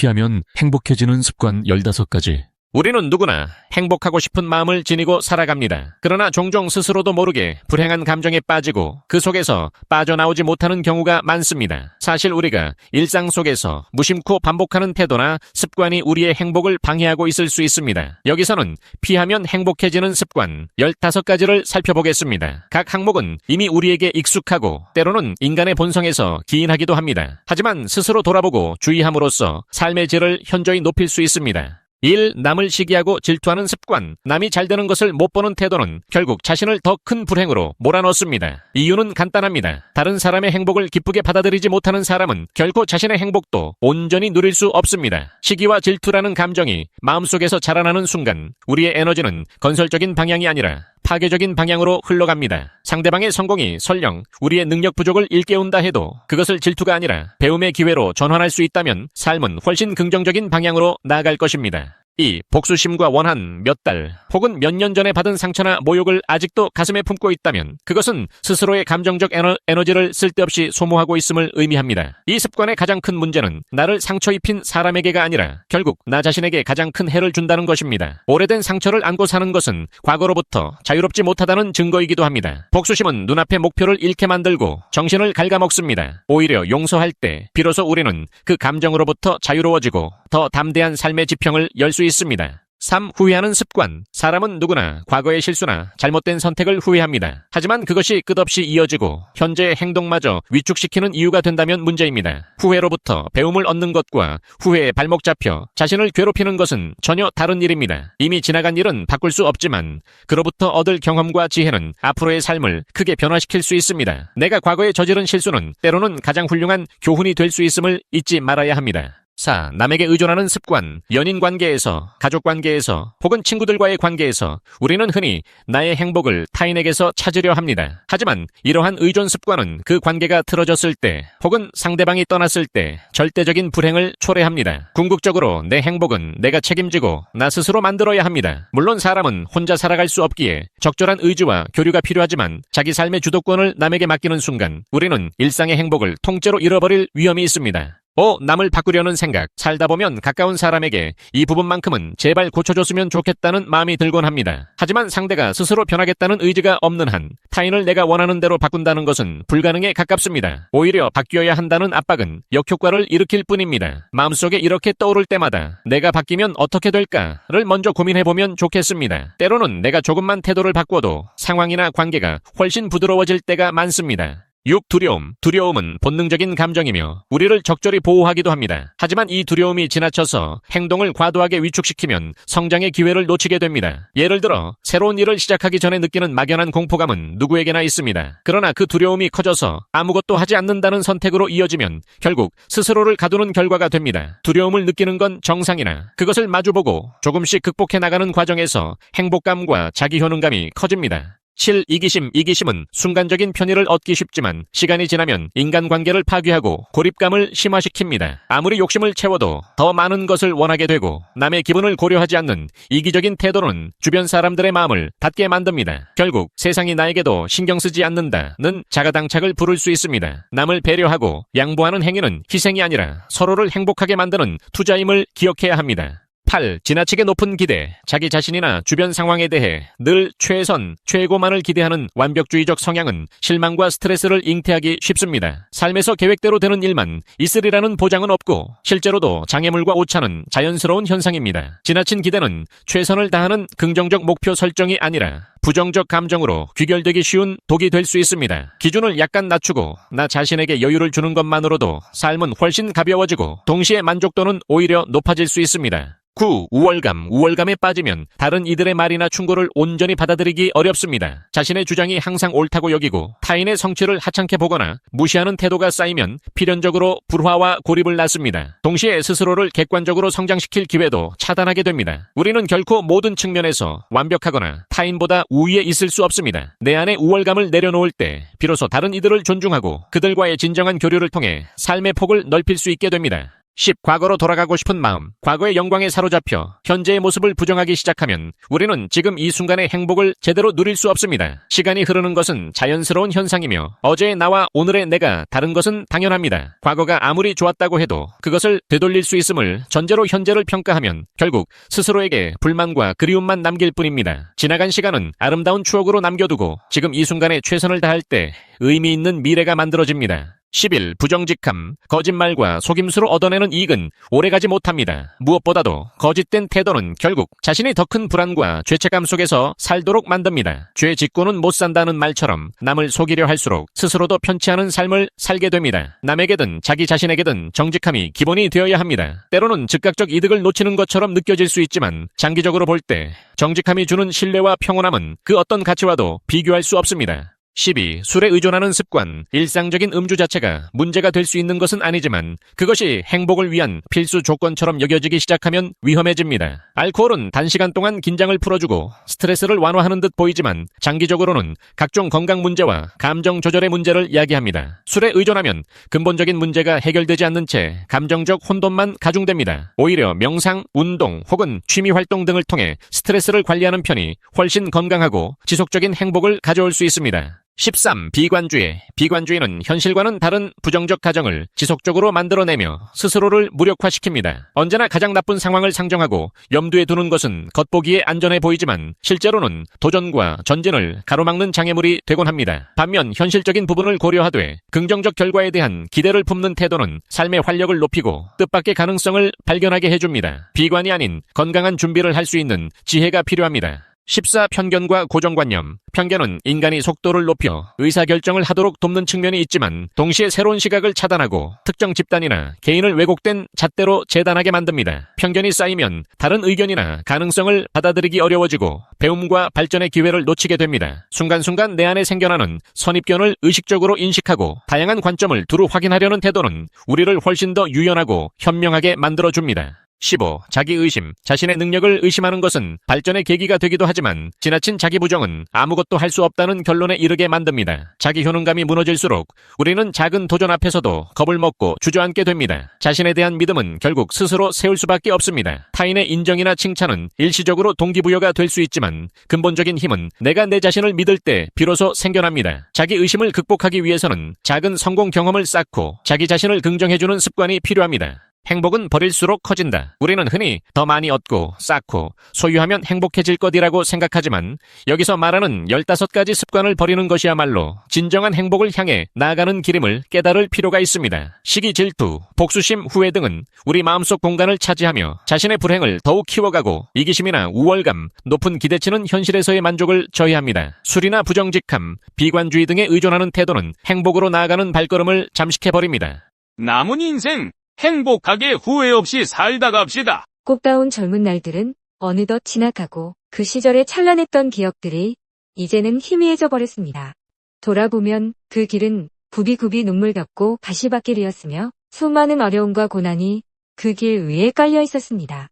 피하면 행복해지는 습관 15가지. 우리는 누구나 행복하고 싶은 마음을 지니고 살아갑니다. 그러나 종종 스스로도 모르게 불행한 감정에 빠지고 그 속에서 빠져나오지 못하는 경우가 많습니다. 사실 우리가 일상 속에서 무심코 반복하는 태도나 습관이 우리의 행복을 방해하고 있을 수 있습니다. 여기서는 피하면 행복해지는 습관 15가지를 살펴보겠습니다. 각 항목은 이미 우리에게 익숙하고 때로는 인간의 본성에서 기인하기도 합니다. 하지만 스스로 돌아보고 주의함으로써 삶의 질을 현저히 높일 수 있습니다. 1. 남을 시기하고 질투하는 습관. 남이 잘 되는 것을 못 보는 태도는 결국 자신을 더 큰 불행으로 몰아넣습니다. 이유는 간단합니다. 다른 사람의 행복을 기쁘게 받아들이지 못하는 사람은 결코 자신의 행복도 온전히 누릴 수 없습니다. 시기와 질투라는 감정이 마음속에서 자라나는 순간 우리의 에너지는 건설적인 방향이 아니라 파괴적인 방향으로 흘러갑니다. 상대방의 성공이 설령 우리의 능력 부족을 일깨운다 해도 그것을 질투가 아니라 배움의 기회로 전환할 수 있다면 삶은 훨씬 긍정적인 방향으로 나아갈 것입니다. 2. 복수심과 원한 몇 달 혹은 몇 년 전에 받은 상처나 모욕을 아직도 가슴에 품고 있다면 그것은 스스로의 감정적 에너지를 쓸데없이 소모하고 있음을 의미합니다. 이 습관의 가장 큰 문제는 나를 상처 입힌 사람에게가 아니라 결국 나 자신에게 가장 큰 해를 준다는 것입니다. 오래된 상처를 안고 사는 것은 과거로부터 자유롭지 못하다는 증거이기도 합니다. 복수심은 눈앞의 목표를 잃게 만들고 정신을 갉아먹습니다. 오히려 용서할 때 비로소 우리는 그 감정으로부터 자유로워지고 더 담대한 삶의 지평을 열 수 있습니다. 3. 후회하는 습관. 사람은 누구나 과거의 실수나 잘못된 선택을 후회합니다. 하지만 그것이 끝없이 이어지고 현재의 행동마저 위축시키는 이유가 된다면 문제입니다. 후회로부터 배움을 얻는 것과 후회에 발목 잡혀 자신을 괴롭히는 것은 전혀 다른 일입니다. 이미 지나간 일은 바꿀 수 없지만 그로부터 얻을 경험과 지혜는 앞으로의 삶을 크게 변화시킬 수 있습니다. 내가 과거에 저지른 실수는 때로는 가장 훌륭한 교훈이 될 수 있음을 잊지 말아야 합니다. 4. 남에게 의존하는 습관. 연인 관계에서, 가족 관계에서, 혹은 친구들과의 관계에서 우리는 흔히 나의 행복을 타인에게서 찾으려 합니다. 하지만 이러한 의존 습관은 그 관계가 틀어졌을 때, 혹은 상대방이 떠났을 때 절대적인 불행을 초래합니다. 궁극적으로 내 행복은 내가 책임지고 나 스스로 만들어야 합니다. 물론 사람은 혼자 살아갈 수 없기에 적절한 의지와 교류가 필요하지만 자기 삶의 주도권을 남에게 맡기는 순간 우리는 일상의 행복을 통째로 잃어버릴 위험이 있습니다. 5. 남을 바꾸려는 생각. 살다 보면 가까운 사람에게 이 부분만큼은 제발 고쳐줬으면 좋겠다는 마음이 들곤 합니다. 하지만 상대가 스스로 변하겠다는 의지가 없는 한 타인을 내가 원하는 대로 바꾼다는 것은 불가능에 가깝습니다. 오히려 바뀌어야 한다는 압박은 역효과를 일으킬 뿐입니다. 마음속에 이렇게 떠오를 때마다 내가 바뀌면 어떻게 될까를 먼저 고민해보면 좋겠습니다. 때로는 내가 조금만 태도를 바꿔도 상황이나 관계가 훨씬 부드러워질 때가 많습니다. 6. 두려움. 두려움은 본능적인 감정이며 우리를 적절히 보호하기도 합니다. 하지만 이 두려움이 지나쳐서 행동을 과도하게 위축시키면 성장의 기회를 놓치게 됩니다. 예를 들어 새로운 일을 시작하기 전에 느끼는 막연한 공포감은 누구에게나 있습니다. 그러나 그 두려움이 커져서 아무것도 하지 않는다는 선택으로 이어지면 결국 스스로를 가두는 결과가 됩니다. 두려움을 느끼는 건 정상이나 그것을 마주보고 조금씩 극복해 나가는 과정에서 행복감과 자기 효능감이 커집니다. 7. 이기심. 이기심은 순간적인 편의를 얻기 쉽지만 시간이 지나면 인간관계를 파괴하고 고립감을 심화시킵니다. 아무리 욕심을 채워도 더 많은 것을 원하게 되고 남의 기분을 고려하지 않는 이기적인 태도는 주변 사람들의 마음을 닫게 만듭니다. 결국 세상이 나에게도 신경 쓰지 않는다는 자가당착을 부를 수 있습니다. 남을 배려하고 양보하는 행위는 희생이 아니라 서로를 행복하게 만드는 투자임을 기억해야 합니다. 8. 지나치게 높은 기대. 자기 자신이나 주변 상황에 대해 늘 최선, 최고만을 기대하는 완벽주의적 성향은 실망과 스트레스를 잉태하기 쉽습니다. 삶에서 계획대로 되는 일만 있으리라는 보장은 없고 실제로도 장애물과 오차는 자연스러운 현상입니다. 지나친 기대는 최선을 다하는 긍정적 목표 설정이 아니라 부정적 감정으로 귀결되기 쉬운 독이 될 수 있습니다. 기준을 약간 낮추고 나 자신에게 여유를 주는 것만으로도 삶은 훨씬 가벼워지고 동시에 만족도는 오히려 높아질 수 있습니다. 9. 우월감. 우월감에 빠지면 다른 이들의 말이나 충고를 온전히 받아들이기 어렵습니다. 자신의 주장이 항상 옳다고 여기고 타인의 성취를 하찮게 보거나 무시하는 태도가 쌓이면 필연적으로 불화와 고립을 낳습니다. 동시에 스스로를 객관적으로 성장시킬 기회도 차단하게 됩니다. 우리는 결코 모든 측면에서 완벽하거나 타인보다 우위에 있을 수 없습니다. 내 안에 우월감을 내려놓을 때 비로소 다른 이들을 존중하고 그들과의 진정한 교류를 통해 삶의 폭을 넓힐 수 있게 됩니다. 10. 과거로 돌아가고 싶은 마음. 과거의 영광에 사로잡혀 현재의 모습을 부정하기 시작하면 우리는 지금 이 순간의 행복을 제대로 누릴 수 없습니다. 시간이 흐르는 것은 자연스러운 현상이며 어제의 나와 오늘의 내가 다른 것은 당연합니다. 과거가 아무리 좋았다고 해도 그것을 되돌릴 수 있음을 전제로 현재를 평가하면 결국 스스로에게 불만과 그리움만 남길 뿐입니다. 지나간 시간은 아름다운 추억으로 남겨두고 지금 이 순간에 최선을 다할 때 의미 있는 미래가 만들어집니다. 11. 부정직함. 거짓말과 속임수로 얻어내는 이익은 오래가지 못합니다. 무엇보다도 거짓된 태도는 결국 자신이 더 큰 불안과 죄책감 속에서 살도록 만듭니다. 죄 짓고는 못 산다는 말처럼 남을 속이려 할수록 스스로도 편치 않은 삶을 살게 됩니다. 남에게든 자기 자신에게든 정직함이 기본이 되어야 합니다. 때로는 즉각적 이득을 놓치는 것처럼 느껴질 수 있지만 장기적으로 볼 때 정직함이 주는 신뢰와 평온함은 그 어떤 가치와도 비교할 수 없습니다. 12. 술에 의존하는 습관. 일상적인 음주 자체가 문제가 될 수 있는 것은 아니지만 그것이 행복을 위한 필수 조건처럼 여겨지기 시작하면 위험해집니다. 알코올은 단시간 동안 긴장을 풀어주고 스트레스를 완화하는 듯 보이지만 장기적으로는 각종 건강 문제와 감정 조절의 문제를 야기합니다. 술에 의존하면 근본적인 문제가 해결되지 않는 채 감정적 혼돈만 가중됩니다. 오히려 명상, 운동 혹은 취미 활동 등을 통해 스트레스를 관리하는 편이 훨씬 건강하고 지속적인 행복을 가져올 수 있습니다. 13. 비관주의. 비관주의는 현실과는 다른 부정적 가정을 지속적으로 만들어내며 스스로를 무력화시킵니다. 언제나 가장 나쁜 상황을 상정하고 염두에 두는 것은 겉보기에 안전해 보이지만 실제로는 도전과 전진을 가로막는 장애물이 되곤 합니다. 반면 현실적인 부분을 고려하되 긍정적 결과에 대한 기대를 품는 태도는 삶의 활력을 높이고 뜻밖의 가능성을 발견하게 해줍니다. 비관이 아닌 건강한 준비를 할 수 있는 지혜가 필요합니다. 14. 편견과 고정관념. 편견은 인간이 속도를 높여 의사결정을 하도록 돕는 측면이 있지만 동시에 새로운 시각을 차단하고 특정 집단이나 개인을 왜곡된 잣대로 재단하게 만듭니다. 편견이 쌓이면 다른 의견이나 가능성을 받아들이기 어려워지고 배움과 발전의 기회를 놓치게 됩니다. 순간순간 내 안에 생겨나는 선입견을 의식적으로 인식하고 다양한 관점을 두루 확인하려는 태도는 우리를 훨씬 더 유연하고 현명하게 만들어줍니다. 15. 자기의심. 자신의 능력을 의심하는 것은 발전의 계기가 되기도 하지만 지나친 자기 부정은 아무것도 할 수 없다는 결론에 이르게 만듭니다. 자기 효능감이 무너질수록 우리는 작은 도전 앞에서도 겁을 먹고 주저앉게 됩니다. 자신에 대한 믿음은 결국 스스로 세울 수밖에 없습니다. 타인의 인정이나 칭찬은 일시적으로 동기부여가 될 수 있지만 근본적인 힘은 내가 내 자신을 믿을 때 비로소 생겨납니다. 자기의심을 극복하기 위해서는 작은 성공 경험을 쌓고 자기 자신을 긍정해주는 습관이 필요합니다. 행복은 버릴수록 커진다. 우리는 흔히 더 많이 얻고 쌓고 소유하면 행복해질 것이라고 생각하지만 여기서 말하는 15가지 습관을 버리는 것이야말로 진정한 행복을 향해 나아가는 길임을 깨달을 필요가 있습니다. 시기, 질투, 복수심, 후회 등은 우리 마음속 공간을 차지하며 자신의 불행을 더욱 키워가고 이기심이나 우월감, 높은 기대치는 현실에서의 만족을 저해합니다. 술이나 부정직함, 비관주의 등에 의존하는 태도는 행복으로 나아가는 발걸음을 잠식해버립니다. 남은 인생 행복하게 후회 없이 살다 갑시다. 꽃다운 젊은 날들은 어느덧 지나가고 그 시절에 찬란했던 기억들이 이제는 희미해져 버렸습니다. 돌아보면 그 길은 굽이굽이 눈물겹고 가시밭길이었으며 수많은 어려움과 고난이 그 길 위에 깔려 있었습니다.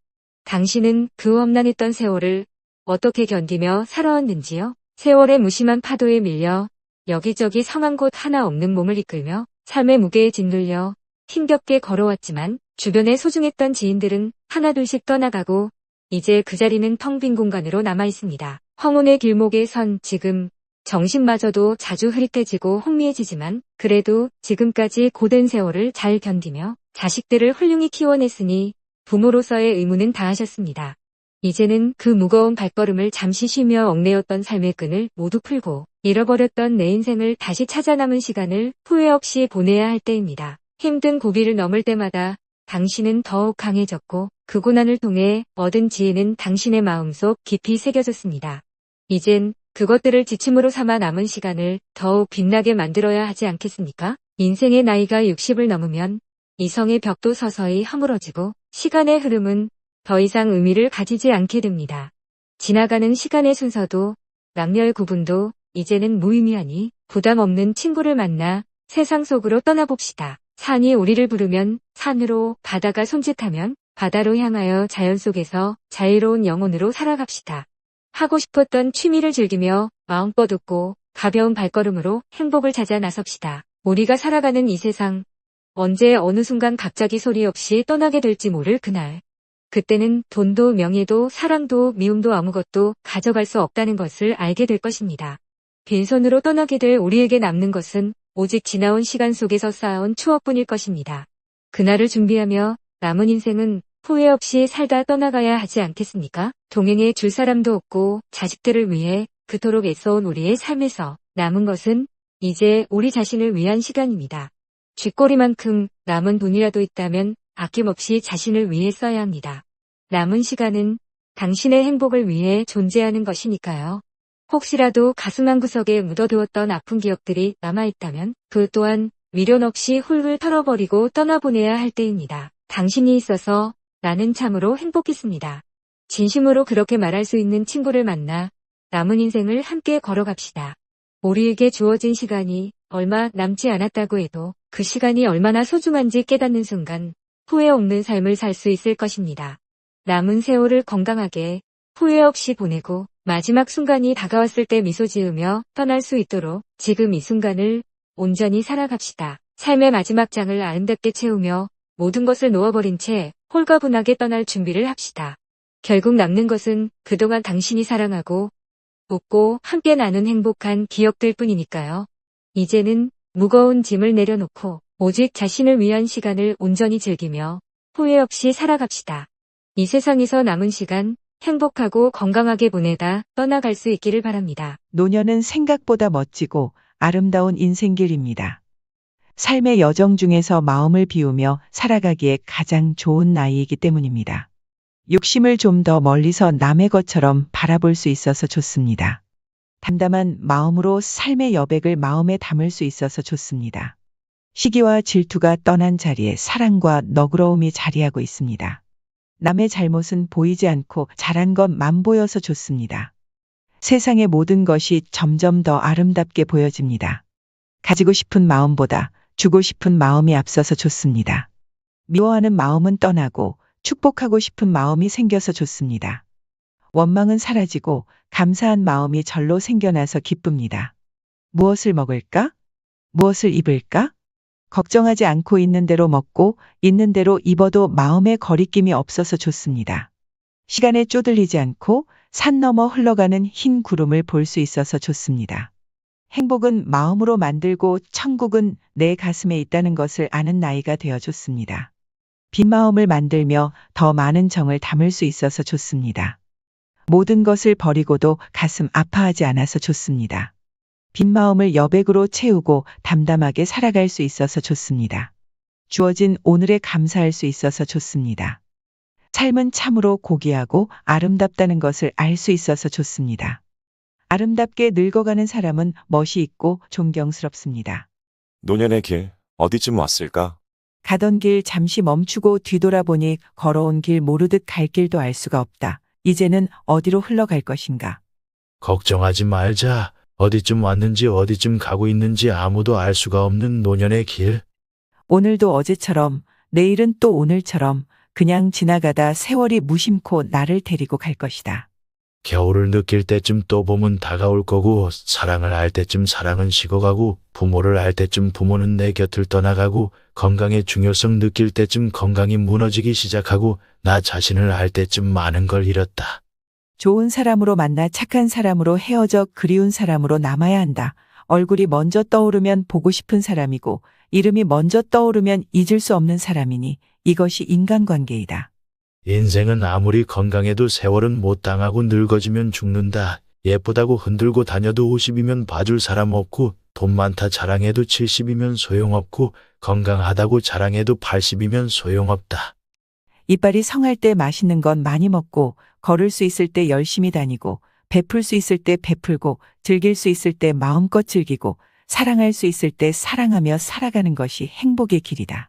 당신은 그 험난했던 세월을 어떻게 견디며 살아왔는지요? 세월의 무심한 파도에 밀려 여기저기 성한 곳 하나 없는 몸을 이끌며 삶의 무게에 짓눌려 힘겹게 걸어왔지만 주변에 소중했던 지인들은 하나둘씩 떠나가고 이제 그 자리는 텅 빈 공간으로 남아 있습니다. 황혼의 길목에 선 지금 정신마저도 자주 흐릿해지고 혼미해지지만 그래도 지금까지 고된 세월을 잘 견디며 자식들을 훌륭히 키워냈으니 부모로서의 의무는 다하셨습니다. 이제는 그 무거운 발걸음을 잠시 쉬며 얽매였던 삶의 끈을 모두 풀고 잃어버렸던 내 인생을 다시 찾아 남은 시간을 후회 없이 보내야 할 때입니다. 힘든 고비를 넘을 때마다 당신은 더욱 강해졌고 그 고난을 통해 얻은 지혜는 당신의 마음속 깊이 새겨졌습니다. 이젠 그것들을 지침으로 삼아 남은 시간을 더욱 빛나게 만들어야 하지 않겠습니까? 인생의 나이가 60을 넘으면 이성의 벽도 서서히 허물어지고 시간의 흐름은 더 이상 의미를 가지지 않게 됩니다. 지나가는 시간의 순서도 남녀의 구분도 이제는 무의미하니 부담 없는 친구를 만나 세상 속으로 떠나봅시다. 산이 우리를 부르면 산으로, 바다가 손짓하면 바다로 향하여 자연 속에서 자유로운 영혼으로 살아갑시다. 하고 싶었던 취미를 즐기며 마음 뻗었고 가벼운 발걸음으로 행복을 찾아 나섭시다. 우리가 살아가는 이 세상 언제 어느 순간 갑자기 소리 없이 떠나게 될지 모를 그날. 그때는 돈도 명예도 사랑도 미움도 아무것도 가져갈 수 없다는 것을 알게 될 것입니다. 빈손으로 떠나게 될 우리에게 남는 것은 오직 지나온 시간 속에서 쌓아온 추억뿐일 것입니다. 그날을 준비하며 남은 인생은 후회 없이 살다 떠나가야 하지 않겠습니까? 동행해 줄 사람도 없고 자식들을 위해 그토록 애써온 우리의 삶에서 남은 것은 이제 우리 자신을 위한 시간입니다. 쥐꼬리만큼 남은 돈이라도 있다면 아낌없이 자신을 위해 써야 합니다. 남은 시간은 당신의 행복을 위해 존재하는 것이니까요. 혹시라도 가슴 한구석에 묻어두었던 아픈 기억들이 남아있다면 그 또한 미련 없이 훌훌 털어버리고 떠나보내야 할 때입니다. 당신이 있어서 나는 참으로 행복했습니다. 진심으로 그렇게 말할 수 있는 친구를 만나 남은 인생을 함께 걸어갑시다. 우리에게 주어진 시간이 얼마 남지 않았다고 해도 그 시간이 얼마나 소중한지 깨닫는 순간 후회 없는 삶을 살 수 있을 것입니다. 남은 세월을 건강하게 후회 없이 보내고 마지막 순간이 다가왔을 때 미소 지으며 떠날 수 있도록 지금 이 순간을 온전히 살아갑시다. 삶의 마지막 장을 아름답게 채우며 모든 것을 놓아버린 채 홀가분하게 떠날 준비를 합시다. 결국 남는 것은 그동안 당신이 사랑하고 웃고 함께 나눈 행복한 기억들 뿐이니까요. 이제는 무거운 짐을 내려놓고 오직 자신을 위한 시간을 온전히 즐기며 후회 없이 살아갑시다. 이 세상에서 남은 시간 행복하고 건강하게 보내다 떠나갈 수 있기를 바랍니다. 노년은 생각보다 멋지고 아름다운 인생길입니다. 삶의 여정 중에서 마음을 비우며 살아가기에 가장 좋은 나이이기 때문입니다. 욕심을 좀 더 멀리서 남의 것처럼 바라볼 수 있어서 좋습니다. 담담한 마음으로 삶의 여백을 마음에 담을 수 있어서 좋습니다. 시기와 질투가 떠난 자리에 사랑과 너그러움이 자리하고 있습니다. 남의 잘못은 보이지 않고 잘한 것만 보여서 좋습니다. 세상의 모든 것이 점점 더 아름답게 보여집니다. 가지고 싶은 마음보다 주고 싶은 마음이 앞서서 좋습니다. 미워하는 마음은 떠나고 축복하고 싶은 마음이 생겨서 좋습니다. 원망은 사라지고 감사한 마음이 절로 생겨나서 기쁩니다. 무엇을 먹을까? 무엇을 입을까? 걱정하지 않고 있는 대로 먹고 있는 대로 입어도 마음에 거리낌이 없어서 좋습니다. 시간에 쪼들리지 않고 산 넘어 흘러가는 흰 구름을 볼 수 있어서 좋습니다. 행복은 마음으로 만들고 천국은 내 가슴에 있다는 것을 아는 나이가 되어 좋습니다. 빈 마음을 만들며 더 많은 정을 담을 수 있어서 좋습니다. 모든 것을 버리고도 가슴 아파하지 않아서 좋습니다. 빈 마음을 여백으로 채우고 담담하게 살아갈 수 있어서 좋습니다. 주어진 오늘에 감사할 수 있어서 좋습니다. 삶은 참으로 고귀하고 아름답다는 것을 알 수 있어서 좋습니다. 아름답게 늙어가는 사람은 멋이 있고 존경스럽습니다. 노년의 길, 어디쯤 왔을까? 가던 길 잠시 멈추고 뒤돌아보니 걸어온 길 모르듯 갈 길도 알 수가 없다. 이제는 어디로 흘러갈 것인가? 걱정하지 말자. 어디쯤 왔는지 어디쯤 가고 있는지 아무도 알 수가 없는 노년의 길. 오늘도 어제처럼 내일은 또 오늘처럼 그냥 지나가다 세월이 무심코 나를 데리고 갈 것이다. 겨울을 느낄 때쯤 또 봄은 다가올 거고, 사랑을 알 때쯤 사랑은 식어가고, 부모를 알 때쯤 부모는 내 곁을 떠나가고, 건강의 중요성 느낄 때쯤 건강이 무너지기 시작하고, 나 자신을 알 때쯤 많은 걸 잃었다. 좋은 사람으로 만나 착한 사람으로 헤어져 그리운 사람으로 남아야 한다. 얼굴이 먼저 떠오르면 보고 싶은 사람이고 이름이 먼저 떠오르면 잊을 수 없는 사람이니 이것이 인간관계이다. 인생은 아무리 건강해도 세월은 못 당하고 늙어지면 죽는다. 예쁘다고 흔들고 다녀도 50이면 봐줄 사람 없고, 돈 많다 자랑해도 70이면 소용없고, 건강하다고 자랑해도 80이면 소용없다. 이빨이 성할 때 맛있는 건 많이 먹고, 걸을 수 있을 때 열심히 다니고, 베풀 수 있을 때 베풀고, 즐길 수 있을 때 마음껏 즐기고, 사랑할 수 있을 때 사랑하며 살아가는 것이 행복의 길이다.